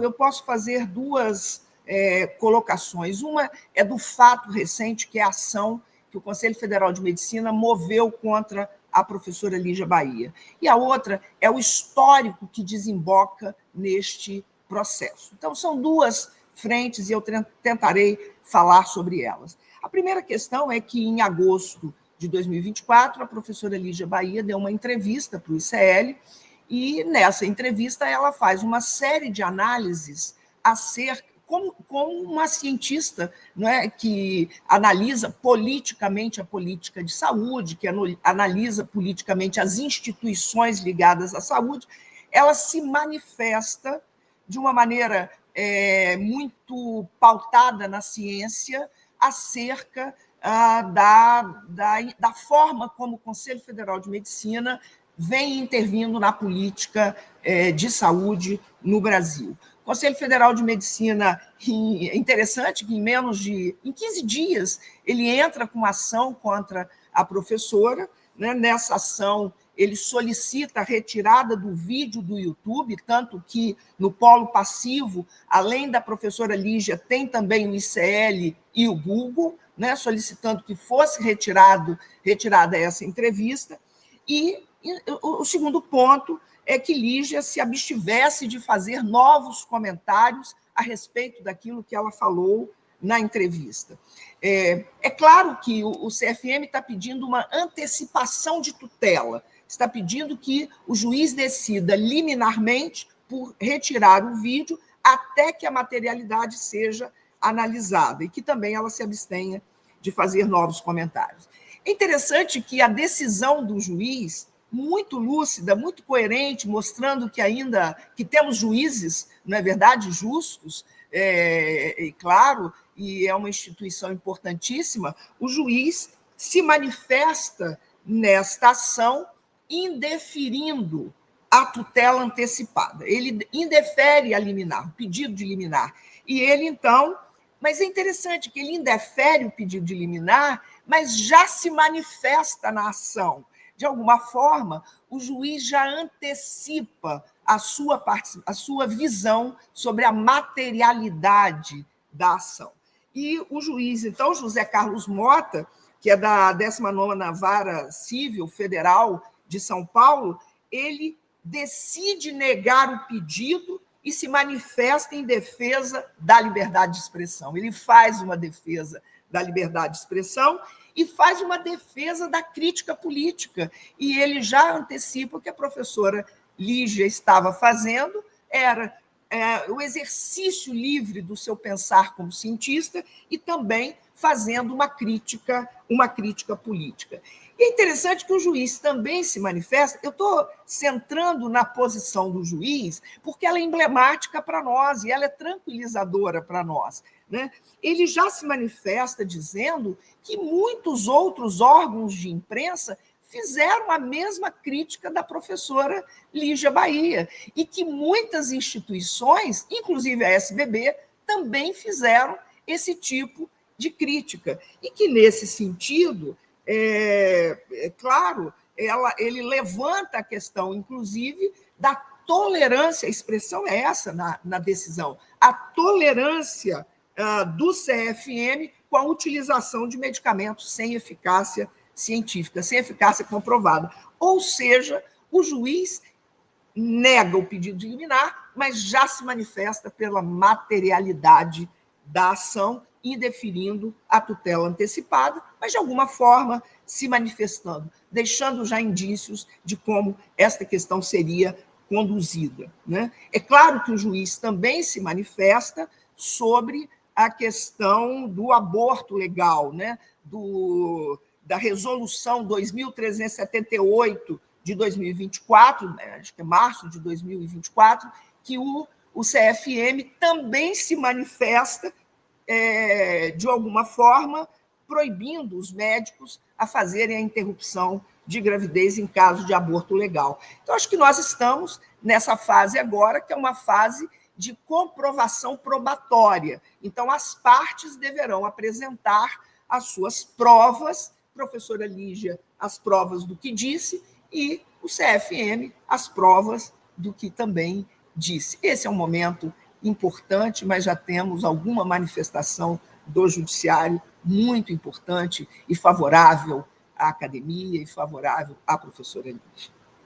eu posso fazer duas colocações. Uma é do fato recente, que é a ação que o Conselho Federal de Medicina moveu contra a professora Lígia Bahia. E a outra é o histórico que desemboca neste processo. Então, são duas frentes e eu tentarei falar sobre elas. A primeira questão é que, em agosto de 2024, a professora Lígia Bahia deu uma entrevista para o ICL, e nessa entrevista ela faz uma série de análises acerca, como uma cientista, não é, que analisa politicamente a política de saúde, que analisa politicamente as instituições ligadas à saúde, ela se manifesta de uma maneira muito pautada na ciência acerca da forma como o Conselho Federal de Medicina vem intervindo na política de saúde no Brasil. O Conselho Federal de Medicina, é interessante que em 15 dias, ele entra com uma ação contra a professora, né? Nessa ação, ele solicita a retirada do vídeo do YouTube, tanto que no polo passivo, além da professora Lígia, tem também o ICL e o Google, né? Solicitando que fosse retirada essa entrevista. E o segundo ponto é que Lígia se abstivesse de fazer novos comentários a respeito daquilo que ela falou na entrevista. É claro que o CFM está pedindo uma antecipação de tutela, está pedindo que o juiz decida liminarmente por retirar o vídeo até que a materialidade seja analisada e que também ela se abstenha de fazer novos comentários. É interessante que a decisão do juiz, muito lúcida, muito coerente, mostrando que temos juízes, não é verdade, justos, e claro, e é uma instituição importantíssima, o juiz se manifesta nesta ação indeferindo a tutela antecipada. Ele indefere a liminar, o pedido de liminar. E ele, então... Mas é interessante que ele indefere o pedido de liminar, mas já se manifesta na ação. De alguma forma, o juiz já antecipa a sua visão sobre a materialidade da ação. E o juiz, então, José Carlos Mota, que é da 19ª Vara Civil Federal de São Paulo, ele decide negar o pedido e se manifesta em defesa da liberdade de expressão. Ele faz uma defesa da liberdade de expressão e faz uma defesa da crítica política. E ele já antecipa o que a professora Lígia estava fazendo, era o exercício livre do seu pensar como cientista e também fazendo uma crítica política. E é interessante que o juiz também se manifesta. Eu estou centrando na posição do juiz porque ela é emblemática para nós e ela é tranquilizadora para nós, né? Ele já se manifesta dizendo que muitos outros órgãos de imprensa fizeram a mesma crítica da professora Lígia Bahia e que muitas instituições, inclusive a SBB, também fizeram esse tipo de crítica. E que, nesse sentido, claro, ele levanta a questão, inclusive, da tolerância, a expressão é essa na decisão, a tolerância do CFM com a utilização de medicamentos sem eficácia científica, sem eficácia comprovada. Ou seja, o juiz nega o pedido de liminar, mas já se manifesta pela materialidade da ação, indeferindo a tutela antecipada, mas, de alguma forma, se manifestando, deixando já indícios de como esta questão seria conduzida, né? É claro que o juiz também se manifesta sobre a questão do aborto legal, né? Da resolução 2.378 de 2024, né? Acho que é março de 2024, que o CFM também se manifesta de alguma forma, proibindo os médicos a fazerem a interrupção de gravidez em caso de aborto legal. Então, acho que nós estamos nessa fase agora, que é uma fase de comprovação probatória. Então, as partes deverão apresentar as suas provas, professora Lígia, as provas do que disse, e o CFM, as provas do que também disse. Esse é um momento importante, mas já temos alguma manifestação do judiciário muito importante e favorável à academia e favorável à professora Lígia.